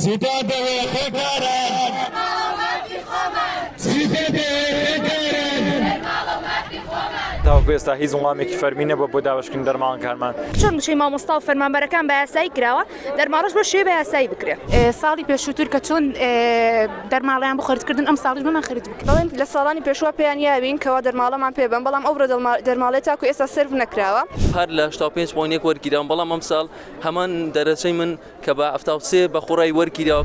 ستاد وخكران ستاد وخكران تاوکو ئێستا هیچ وڵامێکی فەرمی نەبووە بۆ داوەشکردن دەرماڵ کارمان. چۆن مشەی مامۆستا و فەرمانبەرەکان بە یاسایی کراوە دەرماڵش بۆ شێوە یاسایی بکرێت. ساڵی پێشووتر کە چۆن دەرماڵیان بۆ خەرجکردن ئەم ساڵیش بمان خەرج بکرێت. بەڵێن لە ساڵانی پێشوە پێیان یاوین کەوا دەرماڵەمان پێبن بەڵام ئەو دەرماڵێ تاکو ئێستا سرف نەکراوە. هەر لە 85.1 وەرگیران بەڵام ئەم ساڵ هەمان دەرەچەی من کە بە 73 بە خوڕای وەرگیراوە.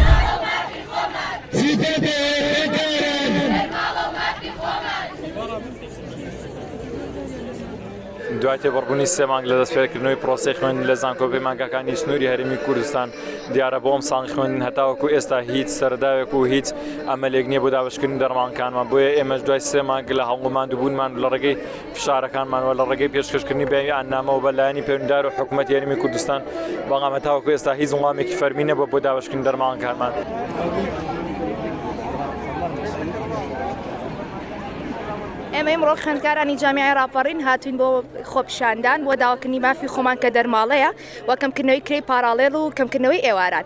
دوای تێبڕبوونی 3 مانگ لە دەستپێکردنەوەی پرۆسەی خوێندن لە زانکۆپی مانگەکانی سنووری هەرێمی کوردستان دیارە بۆ ئەم ساڵی خوێندن هەتاوەکو ئێستا هیچ سەرداوێک و هیچ ئەمەلێک نییە بۆ داوەشکردن دەرمانکانمان بۆیە ئێمەش دوای 3 مانگ لە هەوڵمان دووبوونمان لە ڕێگەی فشارەکانمانەوە لە ڕێگەی پێشکەشکردنی بەیانی ئەنامەوە بەلایەنی پەیوەندیدار و حکوومەتی هەرێمی کوردستان بەڵام هەتاوەکو ئێستا هیچ وڵامێکی فەرمی نەبووە بۆ داوەشکردن دەرمانکانمان. ئێمە ئەمڕۆ خوێندکارانی جامیعەی ڕاپەڕین هاتوین بۆ خۆپیشاندان بۆ داواکردنی مافی خۆمان کە دەرماڵەیە و کەمکردنەوەی کرێی پاراڵێڵ و کەمکردنەوەی ئێواران.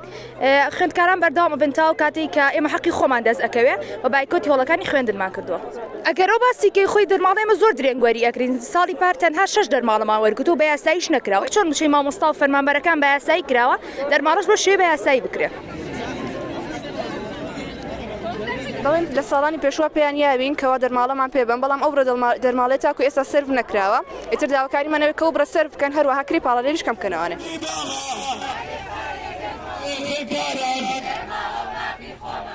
خوێندکاران بەردەوام بن تا و کاتێک کە ئێمە حەقی خۆمان دەست ئەکەوێ و بایکۆتی هۆڵەکانی خوێندنمان کردووە. ئەگەرەوە باسیکەی خۆی دەرماڵ ئێمە زۆر درێنگوەری ئەکرین ساڵی پار تەنها 6 دەرماڵەمان وەرگرت و بە یاساییش نەکراوە. چۆن مشەی مامۆستا و فەرمانبەرەکان بە یاسایی کراوە دەرماڵش بۆ شێوە یاسایی بکرێت. بەڵێن لە ساڵانی پێشوە پێیان یاوین کەوا دەرماڵەمان پێبن بەڵام ئەو دەرماڵێ تاکو ئێستا سرف نەکراوە. ئیتر داواکاریمانەوەی کە برە سرف بکەن هەروەها کڕی پاڵەلێریش کەم بکەنەوەنێ.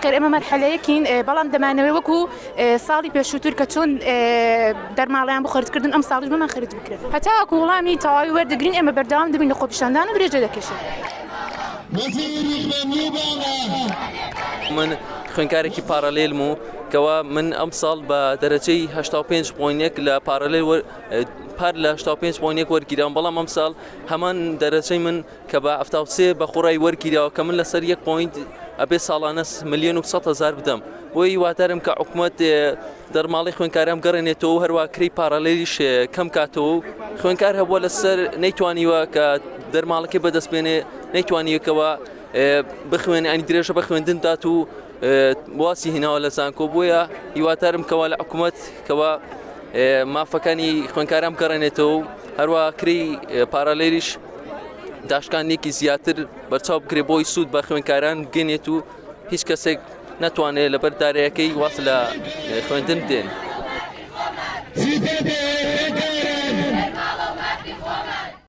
خێر ئێمە مەرحەلەیەکین بەڵام دەمانەوەی وەکو ساڵی پێشووتر کە چۆن دەرماڵیان بۆ خەرجکردن ئەم ساڵیش بمان خەرج بکرێت. هەتاوەکو وەڵامی تەواوی وەردەگرین ئێمە بەردەوام دەبین لە خۆپیشاندان و درێژە دەکەشین. من خوێندکارێکی پارالێلم و کەوا من ئەم ساڵ بە دەرەجەی 85.1 لە پارالێل پار لە 85.1 وەرگیراوە بەڵام ئەم ساڵ هەمان دەرەجەی من کە بە 73 بە خوڕای وەرگیراوە کە من لەسەر 1 پوینت ئەبێ ساڵانە 1,100,000 بدەم. بۆی واتارم کە حکوومەت دەرماڵی خوێندکارام گەڕێنێتەوە هەروە کڕی پاراڵێریش کەم کاتەوە و خوێندکار هەبووە لەسەر نەیتوانیوە کە دەرماڵەکەی بەدەستبێنێ نەیتوانیەکەوە بخوێنێ ئەنی درێژە بە خوێندندات و واسی هیناوە لە زانکۆ بۆیە هیواتارم کەوا لە حکوومەت کەوا مافەکانی خوێندکارام گەڕێنێتەوە و هەروە کڕی پارالێریش داشکانێکی زیاتر بەرچاو بکرێ بۆی سوود بە خوێندکاران بگەنێت و هیچ کەسێک نەتوانێت لەبەر دارەیەکەی واس لە خوێندن بدێن.